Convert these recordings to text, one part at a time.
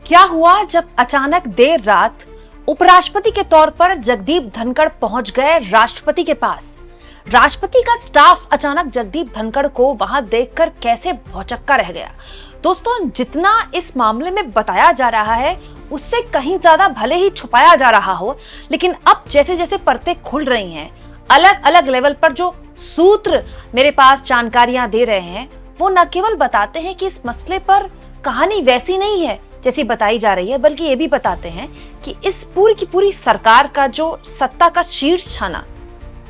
क्या हुआ जब अचानक देर रात उपराष्ट्रपति के तौर पर जगदीप धनखड़ पहुंच गए राष्ट्रपति के पास। राष्ट्रपति का स्टाफ अचानक जगदीप धनखड़ को वहां देखकर कैसे भौचक्का रह गया। दोस्तों, जितना इस मामले में बताया जा रहा है उससे कहीं ज्यादा भले ही छुपाया जा रहा हो, लेकिन अब जैसे जैसे परतें खुल रही हैं, अलग अलग लेवल पर जो सूत्र मेरे पास जानकारियां दे रहे हैं वो न केवल बताते हैं कि इस मसले पर कहानी वैसी नहीं है जैसी बताई जा रही है, बल्कि ये भी बताते हैं कि इस पूरी की पूरी सरकार का जो सत्ता का शीर्ष छाना,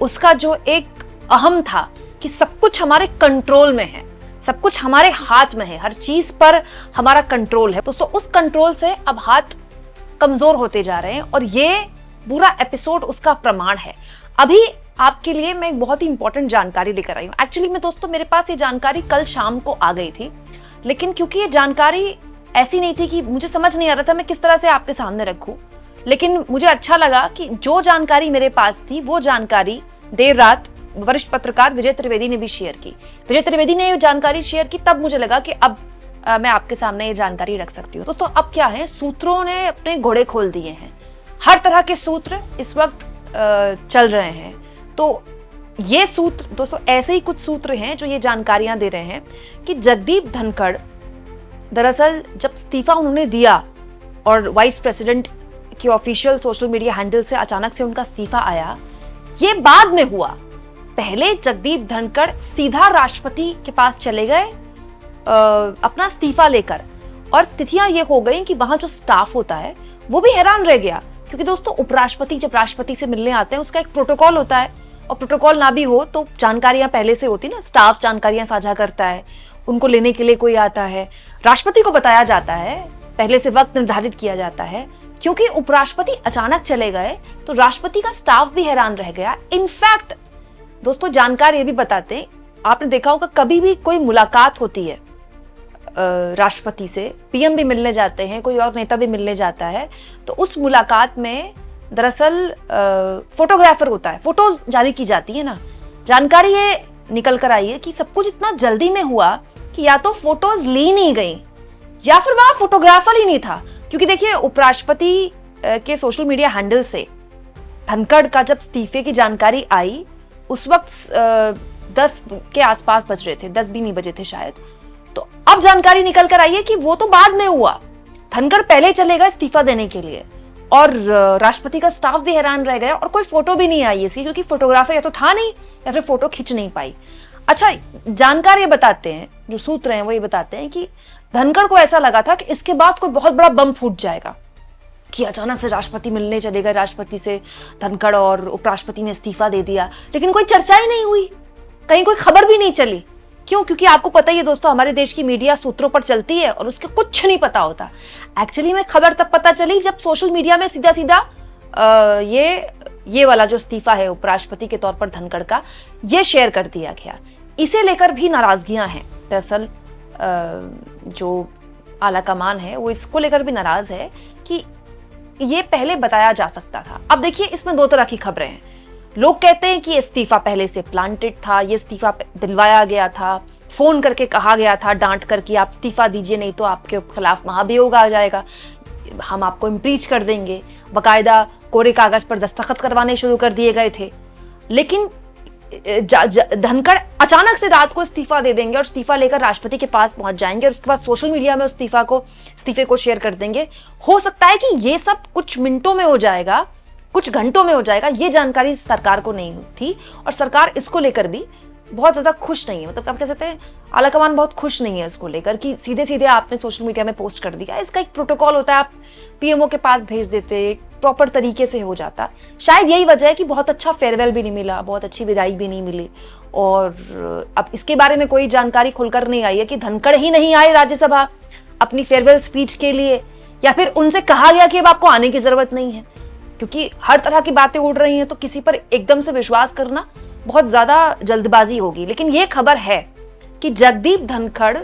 उसका जो एक अहम था कि सब कुछ हमारे कंट्रोल में है, सब कुछ हमारे हाथ में है, हर चीज पर हमारा कंट्रोल है। दोस्तों, उस कंट्रोल से अब हाथ कमजोर होते जा रहे हैं और ये पूरा एपिसोड उसका प्रमाण है। अभी आपके लिए मैं एक बहुत ही इंपॉर्टेंट जानकारी लेकर आई हूँ। एक्चुअली में दोस्तों, मेरे पास ये जानकारी कल शाम को आ गई थी, लेकिन क्योंकि ये जानकारी ऐसी नहीं थी कि मुझे समझ नहीं आ रहा था मैं किस तरह से आपके सामने रखूं, लेकिन मुझे अच्छा लगा कि जो जानकारी मेरे पास थी वो जानकारी देर रात वरिष्ठ पत्रकार विजय त्रिवेदी ने भी शेयर की। विजय त्रिवेदी ने ये जानकारी शेयर की, तब मुझे लगा कि अब मैं आपके सामने ये जानकारी रख सकती हूँ। दोस्तों, अब क्या है, सूत्रों ने अपने घोड़े खोल दिए हैं। हर तरह के सूत्र इस वक्त चल रहे हैं। तो ये सूत्र दोस्तों ऐसे ही कुछ सूत्र हैं जो ये जानकारियां दे रहे हैं कि जगदीप धनखड़ दरअसल जब इस्तीफा उन्होंने दिया और वाइस प्रेसिडेंट के ऑफिशियल सोशल मीडिया हैंडल से अचानक से उनका इस्तीफा आया, ये बाद में हुआ। पहले जगदीप धनखड़ सीधा राष्ट्रपति के पास चले गए अपना इस्तीफा लेकर, और स्थितियां ये हो गई कि वहां जो स्टाफ होता है वो भी हैरान रह गया, क्योंकि दोस्तों उपराष्ट्रपति जब राष्ट्रपति से मिलने आते हैं उसका एक प्रोटोकॉल होता है, और प्रोटोकॉल ना भी हो तो जानकारियां पहले से होती ना, स्टाफ जानकारियां साझा करता है, उनको लेने के लिए कोई आता है, राष्ट्रपति को बताया जाता है, पहले से वक्त निर्धारित किया जाता है। क्योंकि उपराष्ट्रपति अचानक चले गए तो राष्ट्रपति का स्टाफ भी हैरान रह गया। इनफैक्ट दोस्तों, जानकार ये भी बताते हैं, आपने देखा होगा कभी भी कोई मुलाकात होती है राष्ट्रपति से, पीएम भी मिलने जाते हैं, कोई और नेता भी मिलने जाता है, तो उस मुलाकात में दरअसल फोटोग्राफर होता है, फोटोज जारी की जाती है ना। जानकारी ये निकल कर आई है कि सब कुछ इतना जल्दी में हुआ कि या तो फोटोज ली नहीं गई या फिर वहां फोटोग्राफर ही नहीं था। क्योंकि देखिए, उपराष्ट्रपति के सोशल मीडिया हैंडल से धनखड़ का जब इस्तीफे की जानकारी आई उस वक्त 10 के आसपास बज रहे थे, 10 भी नहीं बजे थे शायद। तो अब जानकारी निकल कर आई है कि वो तो बाद में हुआ, धनखड़ पहले चले गए इस्तीफा देने के लिए, और राष्ट्रपति का स्टाफ भी हैरान रह गया, और कोई फोटो भी नहीं आई इसकी, क्योंकि फोटोग्राफर या तो था नहीं या फिर फोटो खींच नहीं पाई। अच्छा, जानकार ये बताते हैं, जो सूत्र हैं वो ये बताते हैं कि धनखड़ को ऐसा लगा था कि इसके बाद कोई बहुत बड़ा बम फूट जाएगा, कि अचानक से राष्ट्रपति मिलने चले गए राष्ट्रपति से धनखड़ और उपराष्ट्रपति ने इस्तीफा दे दिया, लेकिन कोई चर्चा ही नहीं हुई, कहीं कोई खबर भी नहीं चली। क्यों? क्योंकि आपको पता ही है दोस्तों, हमारे देश की मीडिया सूत्रों पर चलती है और उसके कुछ नहीं पता होता। एक्चुअली में खबर तब पता चली जब सोशल मीडिया में सीधा सीधा ये वाला जो इस्तीफा है उपराष्ट्रपति के तौर पर धनखड़ का, ये शेयर कर दिया गया। इसे लेकर भी नाराजगियां हैं। दरअसल जो आला कमान है वो इसको लेकर भी नाराज है कि ये पहले बताया जा सकता था। अब देखिए, इसमें दो तरह की खबरें हैं। लोग कहते हैं कि इस्तीफा पहले से प्लांटेड था, ये इस्तीफा दिलवाया गया था, फोन करके कहा गया था, डांट कर कि आप इस्तीफा दीजिए नहीं तो आपके खिलाफ महाभियोग आ जाएगा, हम आपको इम्पीच कर देंगे। बकायदा कोरे कागज पर दस्तखत करवाने शुरू कर दिए गए थे। लेकिन धनखड़ अचानक से रात को इस्तीफा दे देंगे और इस्तीफा लेकर राष्ट्रपति के पास पहुंच जाएंगे और उसके बाद सोशल मीडिया में इस्तीफे को शेयर कर देंगे। हो सकता है कि ये सब कुछ मिनटों में हो जाएगा, कुछ घंटों में हो जाएगा। ये जानकारी सरकार को नहीं थी और सरकार इसको लेकर भी बहुत ज्यादा खुश नहीं है। मतलब आप कह सकते हैं आला कमान बहुत खुश नहीं है इसको लेकर कि सीधे सीधे आपने सोशल मीडिया में पोस्ट कर दिया। इसका एक प्रोटोकॉल होता है, आप पीएमओ के पास भेज देते, प्रॉपर तरीके से हो जाता। शायद यही वजह है कि बहुत अच्छा फेयरवेल भी नहीं मिला, बहुत अच्छी विदाई भी नहीं मिली, और अब इसके बारे में कोई जानकारी खुलकर नहीं आई है कि धनखड़ ही नहीं आए राज्यसभा अपनी फेयरवेल स्पीच के लिए, या फिर उनसे कहा गया कि अब आपको आने की जरूरत नहीं है। क्योंकि हर तरह की बातें उड़ रही हैं तो किसी पर एकदम से विश्वास करना बहुत ज्यादा जल्दबाजी होगी। लेकिन यह खबर है कि जगदीप धनखड़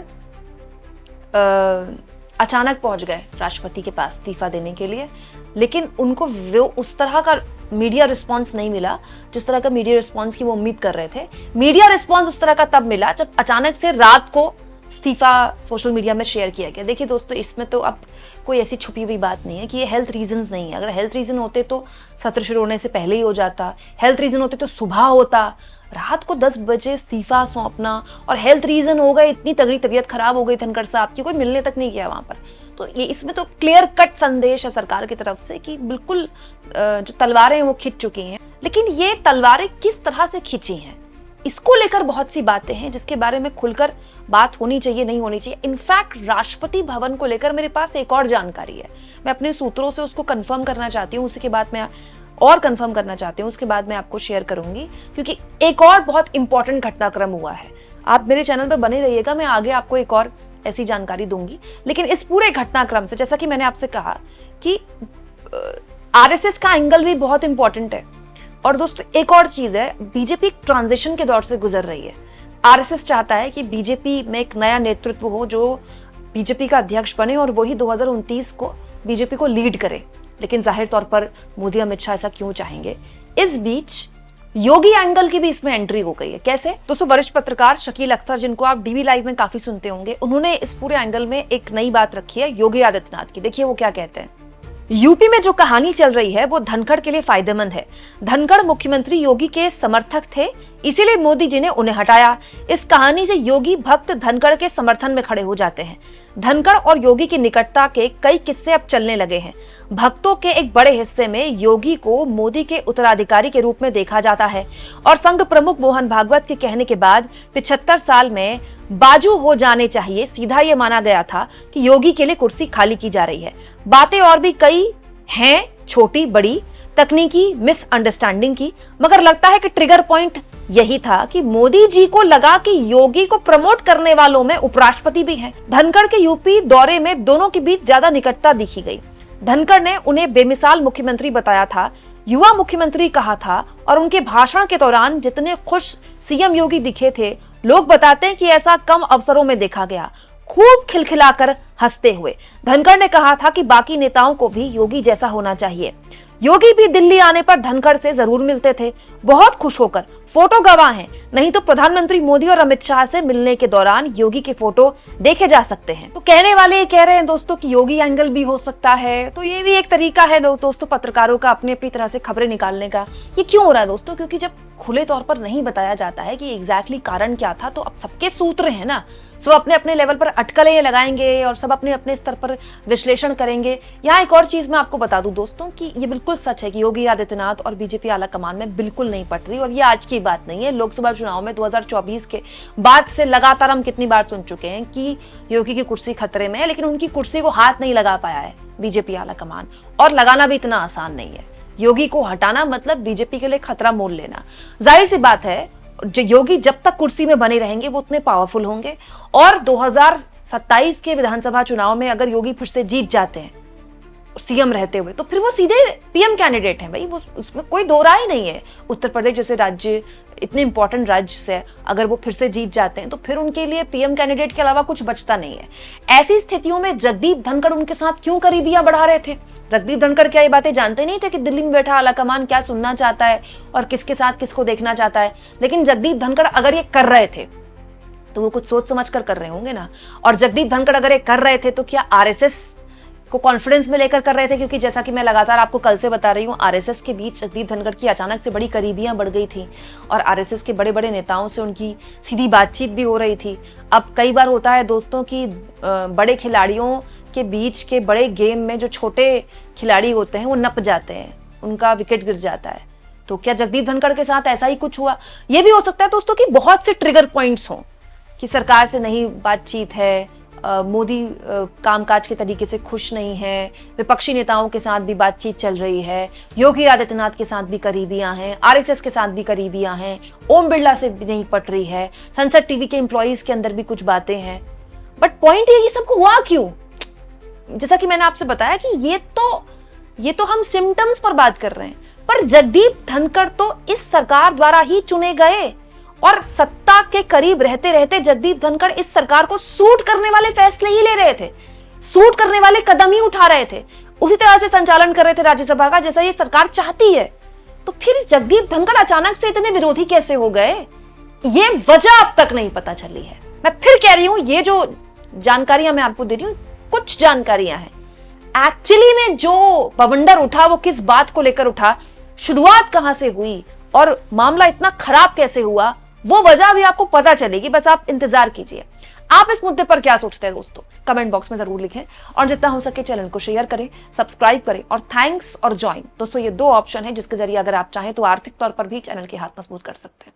अचानक पहुंच गए राष्ट्रपति के पास इस्तीफा देने के लिए, लेकिन उनको वो उस तरह का मीडिया रिस्पांस नहीं मिला जिस तरह का मीडिया रिस्पांस की वो उम्मीद कर रहे थे। मीडिया रिस्पांस उस तरह का तब मिला जब अचानक से रात को इस्तीफा सोशल मीडिया में शेयर किया गया। देखिए दोस्तों, इसमें तो अब कोई ऐसी छुपी हुई बात नहीं है कि ये हेल्थ रीजंस नहीं है। अगर हेल्थ रीजन होते तो सत्र शुरू होने से पहले ही हो जाता, हेल्थ रीजन होते तो सुबह होता। रात को 10 बजे इस्तीफा सौंपना, और हेल्थ रीजन हो गए, इतनी तगड़ी तबीयत खराब हो गई धनखड़ साहब की, कोई मिलने तक नहीं गया वहां पर। तो ये इसमें तो क्लियर कट संदेश है सरकार की तरफ से कि बिल्कुल जो तलवारें हैं वो खिंच चुकी हैं। लेकिन ये तलवारें किस तरह से खिंची हैं, इसको लेकर बहुत सी बातें हैं जिसके बारे में खुलकर बात होनी चाहिए, नहीं होनी चाहिए। इनफैक्ट राष्ट्रपति भवन को लेकर मेरे पास एक और जानकारी है, मैं अपने सूत्रों से उसको कंफर्म करना चाहती हूँ, उसके बाद मैं और कंफर्म करना चाहती हूँ, उसके बाद मैं आपको शेयर करूंगी, क्योंकि एक और बहुत इंपॉर्टेंट घटनाक्रम हुआ है। आप मेरे चैनल पर बने रहिएगा, मैं आगे आपको एक और ऐसी जानकारी दूंगी। लेकिन इस पूरे घटनाक्रम से, जैसा कि मैंने आपसे कहा कि आरएसएस का एंगल भी बहुत इंपॉर्टेंट है। और दोस्तों एक और चीज है, बीजेपी ट्रांजिशन के दौर से गुजर रही है। आरएसएस चाहता है कि बीजेपी में एक नया नेतृत्व हो जो बीजेपी का अध्यक्ष बने और वही 2029 को बीजेपी को लीड करे। लेकिन जाहिर तौर पर मोदी अमित शाह ऐसा क्यों चाहेंगे? इस बीच योगी एंगल की भी इसमें एंट्री हो गई है। कैसे दोस्तों? वरिष्ठ पत्रकार शकील अख्तर, जिनको आप डीवी लाइव में काफी सुनते होंगे, उन्होंने इस पूरे एंगल में एक नई बात रखी है योगी आदित्यनाथ की। देखिए वो क्या कहते हैं। यूपी में जो कहानी चल रही है वो धनखड़ के लिए फायदेमंद है। धनखड़ मुख्यमंत्री योगी के समर्थक थे, इसीलिए मोदी जी ने उन्हें हटाया। इस कहानी से योगी भक्त धनखड़ के समर्थन में खड़े हो जाते हैं। धनखड़ और योगी की निकटता के कई किस्से अब चलने लगे हैं। भक्तों के एक बड़े हिस्से में योगी को मोदी के उत्तराधिकारी के रूप में देखा जाता है और संघ प्रमुख मोहन भागवत के कहने के बाद 75 साल में बाजू हो जाने चाहिए, सीधा ये माना गया था कि योगी के लिए कुर्सी खाली की जा रही है। बातें और भी कई हैं, छोटी बड़ी, तकनीकी मिसअंडरस्टैंडिंग की, मगर लगता है कि ट्रिगर पॉइंट यही था कि मोदी जी को लगा कि योगी को प्रमोट करने वालों में उपराष्ट्रपति भी हैं। धनखड़ के यूपी दौरे में दोनों के बीच ज्यादा निकटता दिखी गई। धनखड़ ने उन्हें बेमिसाल मुख्यमंत्री बताया था, युवा मुख्यमंत्री कहा था, और उनके भाषण के दौरान जितने खुश सीएम योगी दिखे थे, लोग बताते हैं कि ऐसा कम अवसरों में देखा गया। खूब खिलखिलाकर हंसते हुए धनखड़ ने कहा था कि बाकी नेताओं को भी योगी जैसा होना चाहिए। योगी भी दिल्ली आने पर धनखड़ से जरूर मिलते थे, बहुत खुश होकर। फोटो गवाह हैं, नहीं तो प्रधानमंत्री मोदी और अमित शाह से मिलने के दौरान योगी के फोटो देखे जा सकते हैं। तो कहने वाले ये कह रहे हैं दोस्तों कि योगी एंगल भी हो सकता है, तो ये भी एक तरीका है दोस्तों पत्रकारों का अपनी अपनी तरह से खबरें निकालने का। ये क्यों हो रहा है दोस्तों? क्योंकि जब खुले तौर पर नहीं बताया जाता है कि एग्जैक्टली कारण क्या था, तो अब सबके सूत्र हैं ना, सब अपने अपने लेवल पर अटकलें लगाएंगे और सब अपने अपने स्तर पर विश्लेषण करेंगे। यहाँ एक और चीज मैं आपको बता दूं दोस्तों कि ये बिल्कुल सच है कि योगी आदित्यनाथ और बीजेपी आला कमान में बिल्कुल नहीं पट रही, और ये आज की बात नहीं है। लोकसभा चुनाव में 2024 के बाद से लगातार हम कितनी बार सुन चुके हैं कि योगी की कुर्सी खतरे में है, लेकिन उनकी कुर्सी को हाथ नहीं लगा पाया है बीजेपी आला कमान, और लगाना भी इतना आसान नहीं है। योगी को हटाना मतलब बीजेपी के लिए खतरा मोल लेना। जाहिर सी बात है, जो योगी जब तक कुर्सी में बने रहेंगे वो उतने पावरफुल होंगे, और 2027 के विधानसभा चुनाव में अगर योगी फिर से जीत जाते हैं सीएम रहते हुए, तो फिर वो सीधे पीएम कैंडिडेट हैं भाई, वो उसमें कोई दो राय नहीं है। उत्तर प्रदेश जैसे राज्य, इतने इंपॉर्टेंट राज्य से अगर वो फिर से जीत जाते हैं तो फिर उनके लिए पीएम कैंडिडेट के अलावा कुछ बचता नहीं है। ऐसी स्थितियों में जगदीप धनखड़ उनके साथ क्यों करीबियां बढ़ा रहे थे? जगदीप धनखड़ क्या ये बातें जानते नहीं थे कि दिल्ली में बैठा आलाकमान क्या सुनना चाहता है और किसके साथ किसको देखना चाहता है? लेकिन जगदीप धनखड़ अगर ये कर रहे थे तो वो कुछ सोच समझ कर रहे होंगे ना। और जगदीप धनखड़ अगर ये कर रहे थे तो क्या आरएसएस को कॉन्फिडेंस में लेकर कर रहे थे? क्योंकि जैसा कि मैं लगातार आपको कल से बता रही हूँ, आरएसएस के बीच जगदीप धनखड़ की अचानक से बड़ी करीबियां बढ़ गई थी और आरएसएस के बड़े बड़े नेताओं से उनकी सीधी बातचीत भी हो रही थी। अब कई बार होता है दोस्तों कि बड़े खिलाड़ियों के बीच के बड़े गेम में जो छोटे खिलाड़ी होते हैं वो नप जाते हैं, उनका विकेट गिर जाता है। तो क्या जगदीप धनखड़ के साथ ऐसा ही कुछ हुआ? ये भी हो सकता है दोस्तों कि बहुत से ट्रिगर पॉइंट्स हों कि सरकार से नहीं बातचीत है, मोदी कामकाज के तरीके से खुश नहीं है, विपक्षी नेताओं के साथ भी बातचीत चल रही है, योगी आदित्यनाथ के साथ भी करीबियां हैं, आरएसएस के साथ भी करीबियां हैं, ओम बिरला से भी नहीं पट रही है, संसद टीवी के एम्प्लॉइज के अंदर भी कुछ बातें हैं। बट पॉइंट ये सबको हुआ क्यों? जैसा कि मैंने आपसे बताया कि ये तो हम सिम्टम्स पर बात कर रहे हैं, पर जगदीप धनखड़ तो इस सरकार द्वारा ही चुने गए और सत्ता के करीब रहते रहते जगदीप धनखड़ इस सरकार को सूट करने वाले फैसले ही ले रहे थे, सूट करने वाले कदम ही उठा रहे थे, उसी तरह से संचालन कर रहे थे राज्यसभा का जैसा ये सरकार चाहती है। तो फिर जगदीप धनखड़ अचानक से इतने विरोधी कैसे हो गए? ये वजह अब तक नहीं पता चली है। मैं फिर कह रही हूं, ये जो जानकारियां मैं आपको दे रही हूं, कुछ जानकारियां हैं। एक्चुअली में जो बवंडर उठा वो किस बात को लेकर उठा, शुरुआत कहां से हुई और मामला इतना खराब कैसे हुआ, वो वजह भी आपको पता चलेगी। बस आप इंतजार कीजिए। आप इस मुद्दे पर क्या सोचते हैं दोस्तों, कमेंट बॉक्स में जरूर लिखें और जितना हो सके चैनल को शेयर करें, सब्सक्राइब करें और थैंक्स और ज्वाइन। दोस्तों ये 2 ऑप्शन है जिसके जरिए अगर आप चाहें तो आर्थिक तौर पर भी चैनल के हाथ मजबूत कर सकते हैं।